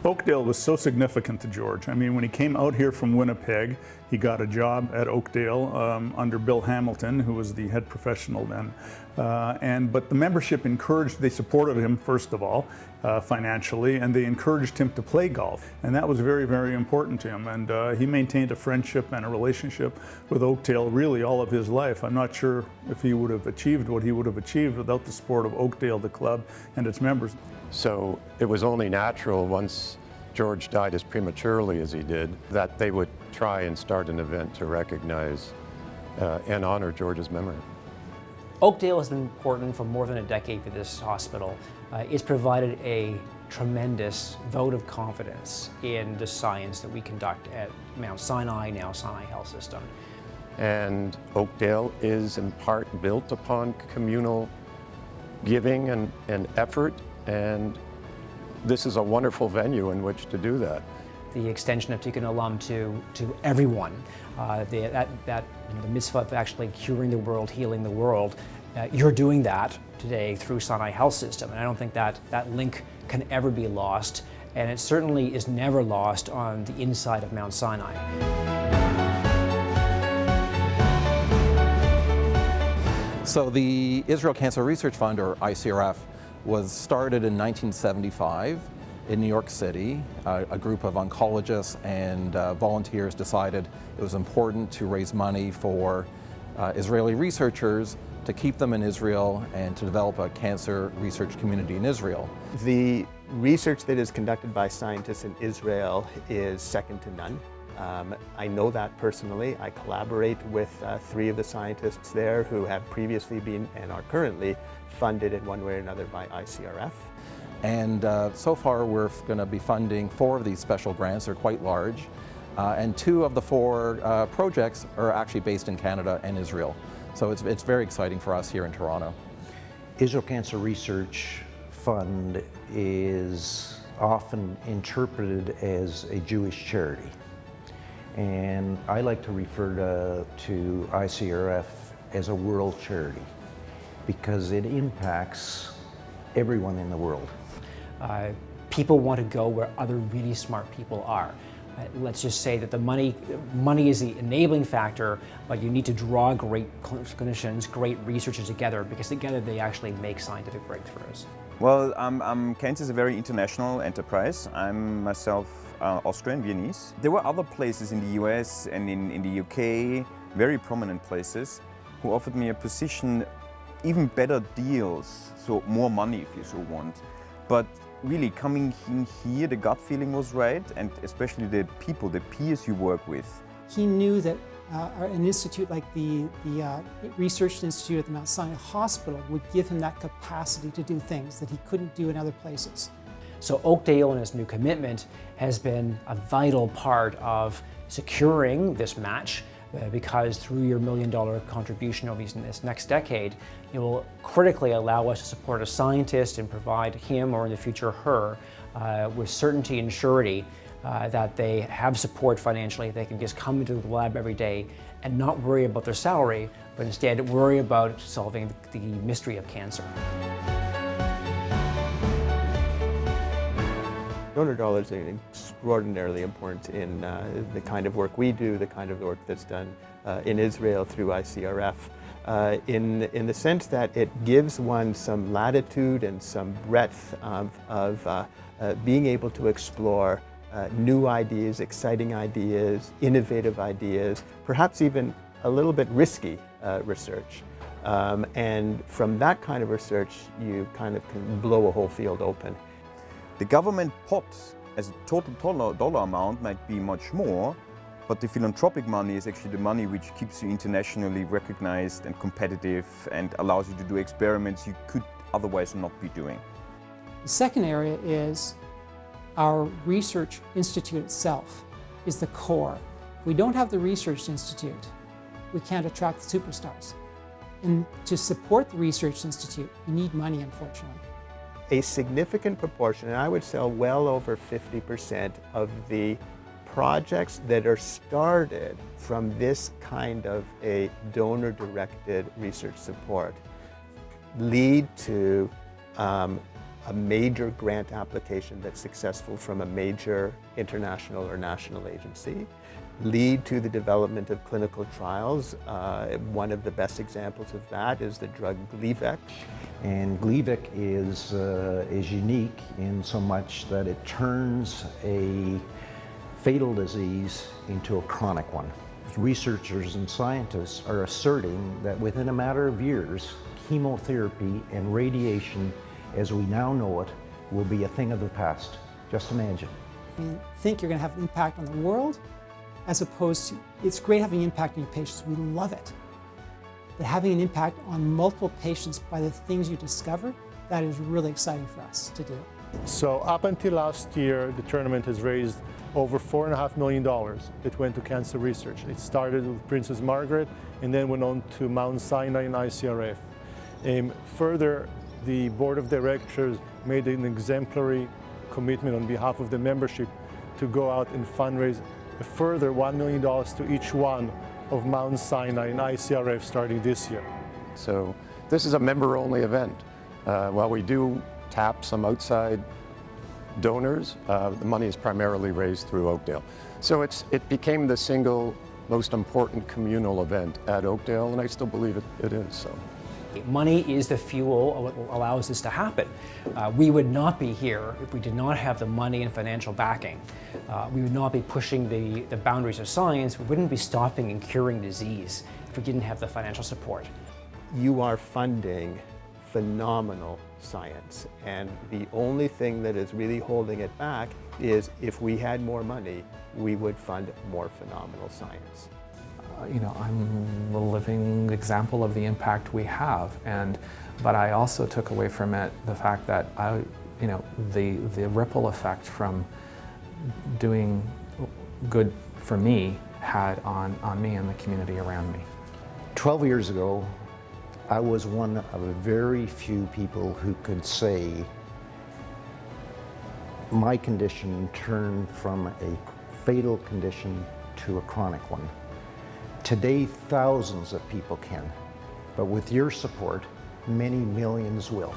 Oakdale was so significant to George. I mean, when he came out here from Winnipeg, he got a job at Oakdale under Bill Hamilton, who was the head professional then. But the membership they supported him first of all, financially, and they encouraged him to play golf. And that was very, very important to him. And he maintained a friendship and a relationship with Oakdale really all of his life. I'm not sure if he would have achieved what he would have achieved without the support of Oakdale, the club, and its members. So it was only natural, once George died as prematurely as he did, that they would try and start an event to recognize and honor George's memory. Oakdale has been important for more than a decade for this hospital. It's provided a tremendous vote of confidence in the science that we conduct at Mount Sinai, now Sinai Health System. And Oakdale is in part built upon communal giving and effort, and this is a wonderful venue in which to do that. The extension of Tikkun Olam to everyone, the mitzvah of actually curing the world, healing the world, you're doing that today through Sinai Health System, and I don't think that link can ever be lost, and it certainly is never lost on the inside of Mount Sinai. So the Israel Cancer Research Fund, or ICRF, was started in 1975 in New York City. A group of oncologists and volunteers decided it was important to raise money for Israeli researchers to keep them in Israel and to develop a cancer research community in Israel. The research that is conducted by scientists in Israel is second to none. I know that personally. I collaborate with 3 of the scientists there who have previously been and are currently funded in one way or another by ICRF. And so far we're going to be funding 4 of these special grants. They're quite large. And 2 of the 4 projects are actually based in Canada and Israel. So it's very exciting for us here in Toronto. Israel Cancer Research Fund is often interpreted as a Jewish charity. And I like to refer to ICRF as a world charity because it impacts everyone in the world. People want to go where other really smart people are. Let's just say that the money is the enabling factor, but you need to draw great clinicians, great researchers together, because together they actually make scientific breakthroughs. Well, cancer is a very international enterprise. I'm myself Austrian, Viennese. There were other places in the US and in the UK, very prominent places, who offered me a position, even better deals, so more money if you so want. But really coming in here, the gut feeling was right, and especially the people, the peers you work with. He knew that an institute like the Research Institute at the Mount Sinai Hospital would give him that capacity to do things that he couldn't do in other places. So Oakdale and his new commitment has been a vital part of securing this match, because through your $1 million contribution over this next decade, it will critically allow us to support a scientist and provide him, or in the future her, with certainty and surety that they have support financially. They can just come into the lab every day and not worry about their salary, but instead worry about solving the mystery of cancer. Donor dollars are extraordinarily important in the kind of work we do, the kind of work that's done in Israel through ICRF, in the sense that it gives one some latitude and some breadth of being able to explore new ideas, exciting ideas, innovative ideas, perhaps even a little bit risky research. And from that kind of research, you kind of can blow a whole field open. The government pot as a total dollar amount might be much more, but the philanthropic money is actually the money which keeps you internationally recognized and competitive and allows you to do experiments you could otherwise not be doing. The second area is our research institute itself is the core. If we don't have the research institute, we can't attract the superstars. And to support the research institute, you need money, unfortunately. A significant proportion, and I would say well over 50% of the projects that are started from this kind of a donor-directed research support lead to a major grant application that's successful from a major international or national agency, lead to the development of clinical trials. One of the best examples of that is the drug Gleevec. And Gleevec is unique in so much that it turns a fatal disease into a chronic one. Researchers and scientists are asserting that within a matter of years, chemotherapy and radiation, as we now know it, will be a thing of the past. Just imagine. You think you're going to have an impact on the world, as opposed to, it's great having an impact on your patients, we love it. But having an impact on multiple patients by the things you discover, that is really exciting for us to do. So up until last year, the tournament has raised over $4.5 million that went to cancer research. It started with Princess Margaret and then went on to Mount Sinai and ICRF. Further, the board of directors made an exemplary commitment on behalf of the membership to go out and fundraise a further $1 million to each one of Mount Sinai and ICRF starting this year. So this is a member-only event. While we do tap some outside donors, the money is primarily raised through Oakdale. So it became the single most important communal event at Oakdale, and I still believe it is. So. Money is the fuel of what allows this to happen. We would not be here if we did not have the money and financial backing. We would not be pushing the boundaries of science. We wouldn't be stopping and curing disease if we didn't have the financial support. You are funding phenomenal science, and the only thing that is really holding it back is if we had more money, we would fund more phenomenal science. You know, I'm a living example of the impact we have, but I also took away from it the fact that the ripple effect from doing good for me had on me and the community around me. 12 years ago, I was one of a very few people who could say my condition turned from a fatal condition to a chronic one. Today, thousands of people can, but with your support, many millions will.